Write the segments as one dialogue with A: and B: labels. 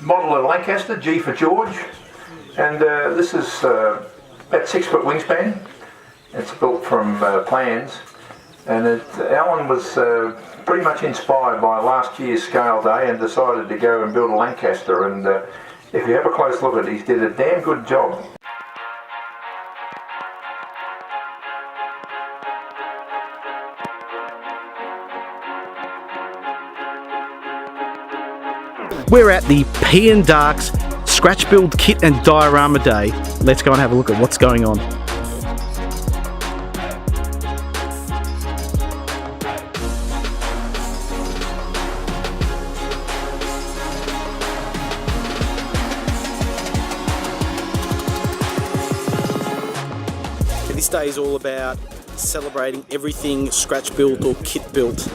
A: model of Lancaster, G for George, and this is about 6 foot wingspan. It's built from plans, and Alan was pretty much inspired by last year's scale day and decided to go and build a Lancaster, and if you have a close look at it, he did a damn good job.
B: We're at the P&DARCS Scratch Build Kit and Diorama Day. Let's go and have a look at what's going on. This day is all about celebrating everything scratch built or kit built,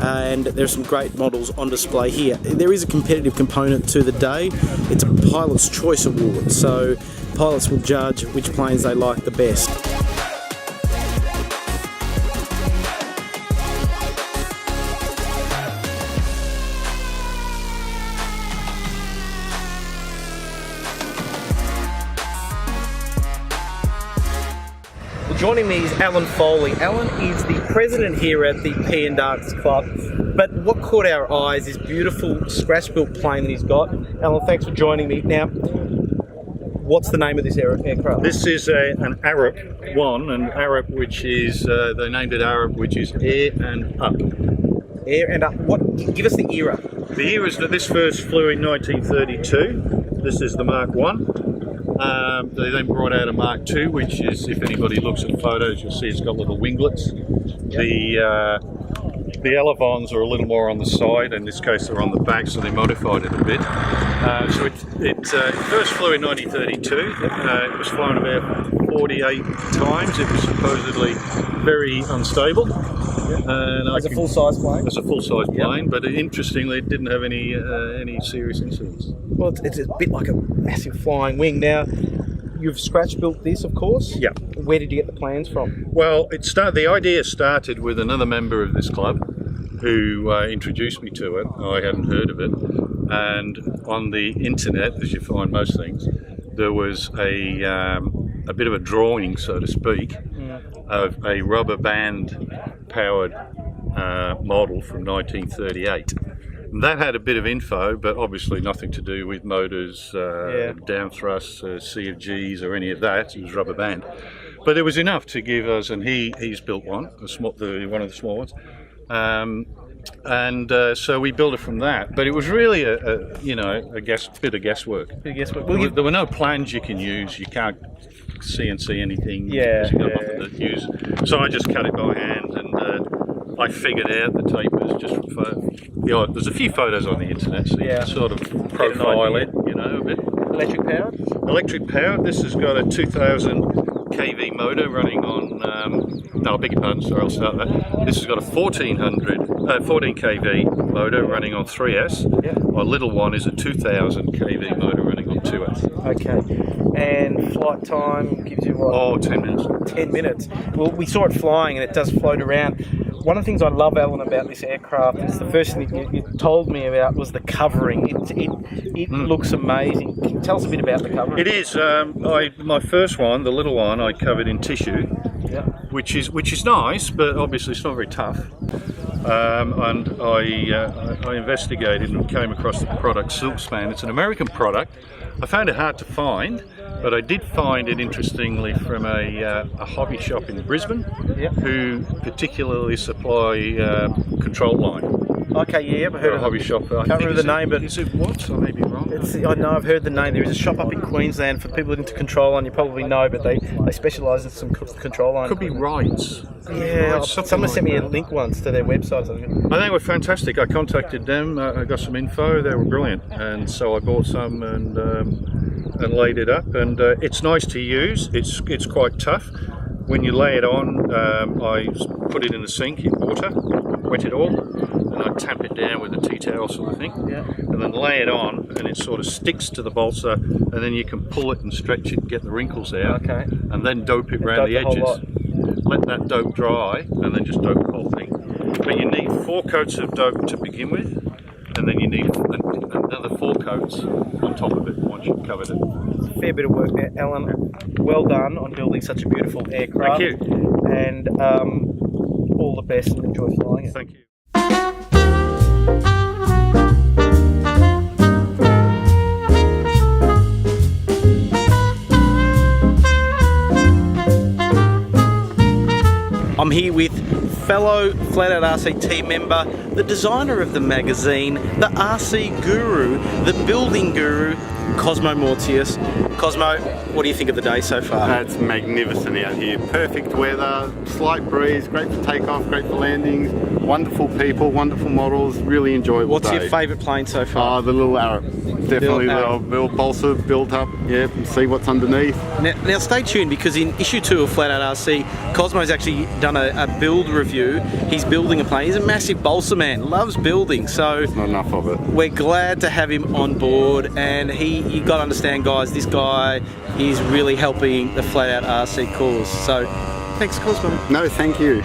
B: and there's some great models on display here. There is a competitive component to the day. It's a Pilot's Choice Award, so pilots will judge which planes they like the best. Joining me is Alan Foley. Alan is the president here at the P&DARCS Club, but what caught our eyes is beautiful scratch-built plane that he's got. Alan, thanks for joining me. Now, what's the name of this aircraft?
C: This is an Arab one, an Arab which is, they named it Arab, which is air and up.
B: Air and up. What? Give us the era.
C: The era is that this first flew in 1932. This is the Mark 1. They then brought out a Mark II, which is, if anybody looks at photos, you'll see it's got little winglets. Yep. The elevons are a little more on the side, in this case they're on the back, so they modified it a bit. So it first flew in 1932. It was flown about 48 times. It was supposedly very unstable.
B: As a full-size plane?
C: As a full-size plane, but interestingly it didn't have any serious incidents.
B: Well, it's a bit like a massive flying wing. Now, you've scratch-built this, of course?
C: Yeah.
B: Where did you get the plans from?
C: Well, the idea started with another member of this club who introduced me to it. I hadn't heard of it. And on the internet, as you find most things, there was a bit of a drawing, so to speak, of a rubber band powered model from 1938. And that had a bit of info, but obviously nothing to do with motors, down thrusts, C of Gs or any of that. It was rubber band. But it was enough to give us, and he's built one, one of the small ones. So we built it from that, but it was really a bit of guesswork. Well, there were no plans you can use. You can't CNC anything.
B: Yeah.
C: You've got nothing to use. So I just cut it by hand, and I figured out the tapers just from photos. There's a few photos on the internet, so you can sort of profile it, a bit.
B: Electric powered? Electric
C: powered. This has got a 2000 kV motor running on. No, I beg your pardon. Sorry, I'll start that. This has got a 14 kV motor running on 3S.
B: Yeah.
C: My little one is a 2000 kV motor running on 2S.
B: Okay. And flight time gives you what?
C: Oh, 10 minutes.
B: 10 minutes. Well, we saw it flying, and it does float around. One of the things I love, Alan, about this aircraft is the first thing you told me about was the covering. It looks amazing. Can you tell us a bit about the covering?
C: It is. My first one, the little one, I covered in tissue, which is nice, but obviously it's not very tough. And I investigated and came across the product Silkspan. It's an American product. I found it hard to find, but I did find it interestingly from a hobby shop in Brisbane, who particularly supply control line.
B: Okay, yeah, I've heard of a
C: hobby shop. I
B: can't remember the name, but
C: is it Watts? I may be wrong.
B: I know I've heard the name. There is a shop up in Queensland for people into control line. You probably know, but they specialise in some control line.
C: Could be Rights.
B: Yeah, someone sent me a link once to their website.
C: I think they were fantastic. I contacted them. I got some info. They were brilliant, and so I bought some and laid it up. And it's nice to use. It's quite tough. When you lay it on, I put it in the sink in water, wet it all, and I tamp it down with a tea towel sort of thing, and then lay it on, and it sort of sticks to the balsa, and then you can pull it and stretch it and get the wrinkles out, and then dope it around the edges. Let that dope dry, and then just dope the whole thing. But you need 4 coats of dope to begin with, and then you need another 4 coats on top of it once you've covered it.
B: Fair bit of work there, Alan. Well done on building such a beautiful aircraft.
C: Thank you.
B: And all the best and enjoy flying it.
C: Thank you.
B: I'm here with fellow Flat Out RC team member, the designer of the magazine, the RC guru, the building guru, Cosmo Mortius. Cosmo, what do you think of the day so far?
D: It's magnificent out here. Perfect weather, slight breeze, great for takeoff, great for landings, wonderful people, wonderful models, really enjoyable
B: What's
D: day.
B: your favourite plane so far?
D: The little Arab. Definitely
B: Little
D: the little balsa built up, yeah, and see what's underneath.
B: Now stay tuned, because in issue 2 of Flat Out RC, Cosmo's actually done a build review. He's building a plane. He's a massive balsa man, loves building, so
D: Not enough of it.
B: we're glad to have him on board. And you got to understand, guys, this guy is really helping the Flat Out RC cause. So thanks, Cosmo.
D: No, thank you.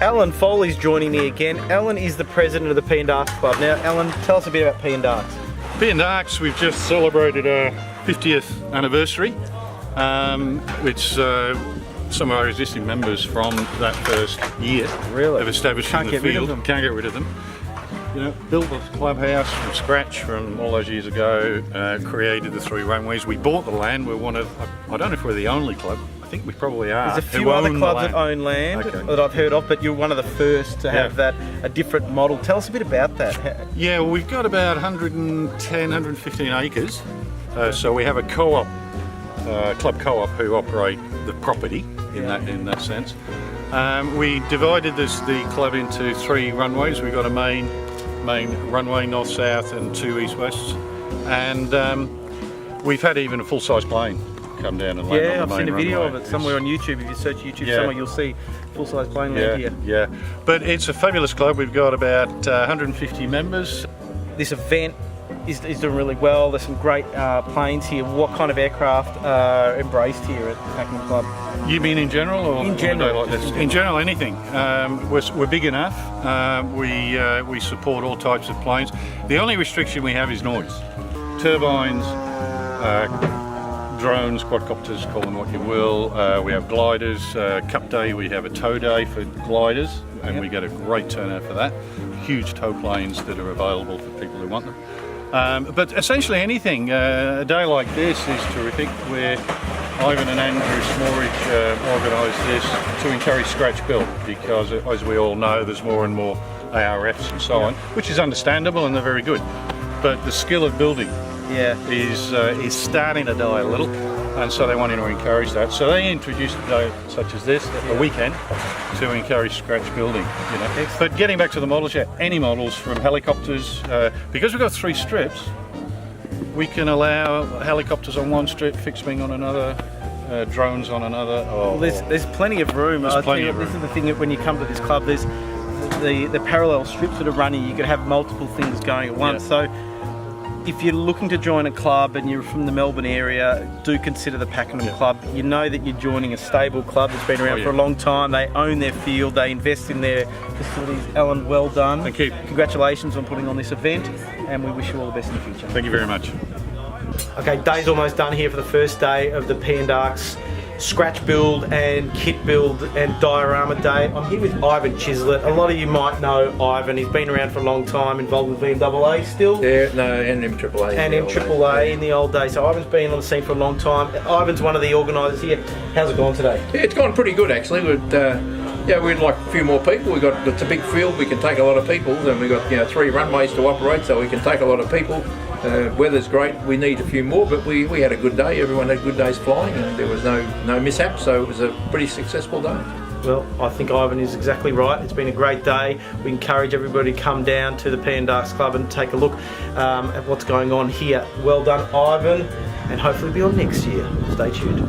B: Alan Foley's joining me again. Alan is the president of the P&DARCS Club. Now, Alan, tell us a bit about P&DARCS.
C: P&DARCS, we've just celebrated our 50th anniversary, which some of our existing members from that first year
B: Really?
C: have established
B: Can't
C: in the
B: get rid of
C: field.
B: them.
C: Can't get rid of them. You know, built the clubhouse from scratch from all those years ago, created the 3 runways. We bought the land. We're one of, I don't know if we're the only club, I think we probably are.
B: There's a
C: who
B: few other
C: own the
B: clubs that
C: land.
B: own land
C: Okay.
B: that I've heard of, but you're one of the first to have that, a different model. Tell us a bit about that.
C: Yeah, well, we've got about 110, 115 acres. So we have a co-op, club co-op, who operate the property in that sense. We divided the club into 3 runways. We've got a main runway, north-south, and 2 east-wests. And we've had even a full-size plane come down and land
B: Yeah,
C: on
B: I've
C: the
B: seen
C: main
B: a video
C: runway.
B: of it somewhere on YouTube. If you search YouTube
C: Yeah.
B: somewhere, you'll see full-size plane land here.
C: Yeah. But it's a fabulous club. We've got about 150 members.
B: This event is doing really well. There's some great planes here. What kind of aircraft are embraced here at Pakenham Club?
C: You mean in general, or
B: In general.
C: on a day like this? In general, anything. We're big enough. We support all types of planes. The only restriction we have is noise. Turbines, drones, quadcopters, call them what you will. We have gliders. Cup day, we have a tow day for gliders, and we get a great turnout for that. Huge tow planes that are available for people who want them. But essentially anything. A day like this is terrific, where Ivan and Andrew Smorridge organised this to encourage scratch build, because as we all know, there's more and more ARFs and so on, which is understandable and they're very good. But the skill of building is starting to die a little, and so they wanted to encourage that. So they introduced a day such as this, a weekend, to encourage scratch building. You know. But getting back to the models, any models from helicopters, because we've got 3 strips, we can allow helicopters on one strip, fixed wing on another, drones on another.
B: Well, there's plenty of room.
C: There's plenty of room.
B: This is the thing, that when you come to this club, there's the parallel strips that are running. You could have multiple things going at once. So if you're looking to join a club and you're from the Melbourne area, do consider the Pakenham Club. You know that you're joining a stable club that's been around for a long time. They own their field, they invest in their facilities. Alan, well done.
C: Thank you.
B: Congratulations on putting on this event, and we wish you all the best in the future.
C: Thank you very much.
B: Okay, day's almost done here for the first day of the P&DARCS scratch build and kit build and diorama day. I'm here with Ivan Chislett. A lot of you might know Ivan. He's been around for a long time, involved with VMAA still.
A: Yeah, no, and MAAA.
B: And MAAA in the old days. So Ivan's been on the scene for a long time. Ivan's one of the organisers here. How's it gone today?
A: Yeah, it's gone pretty good actually. We'd like a few more people. It's a big field. We can take a lot of people, and we've got 3 runways to operate, so we can take a lot of people. Weather's great. We need a few more, but we had a good day. Everyone had good days flying, and there was no mishap, so it was a pretty successful day.
B: Well, I think Ivan is exactly right. It's been a great day. We encourage everybody to come down to the P&DARCS Club and take a look at what's going on here. Well done, Ivan, and hopefully be on next year. Stay tuned.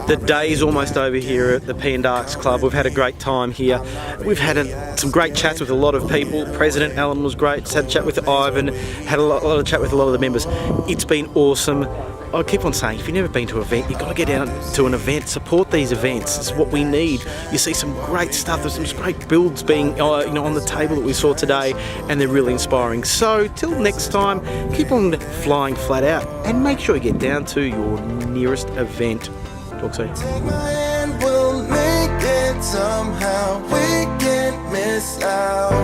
B: The day is almost over here at the P&DARCS Club. We've had a great time here. We've had some great chats with a lot of people. President Alan was great. Just had a chat with Ivan. Had a lot of chat with a lot of the members. It's been awesome. I keep on saying, if you've never been to an event, you've got to get down to an event, support these events. It's what we need. You see some great stuff, there's some great builds being on the table that we saw today, and they're really inspiring. So, till next time, keep on flying flat out, and make sure you get down to your nearest event. Talk soon.
E: Take my hand, we'll make it somehow. We can't miss out.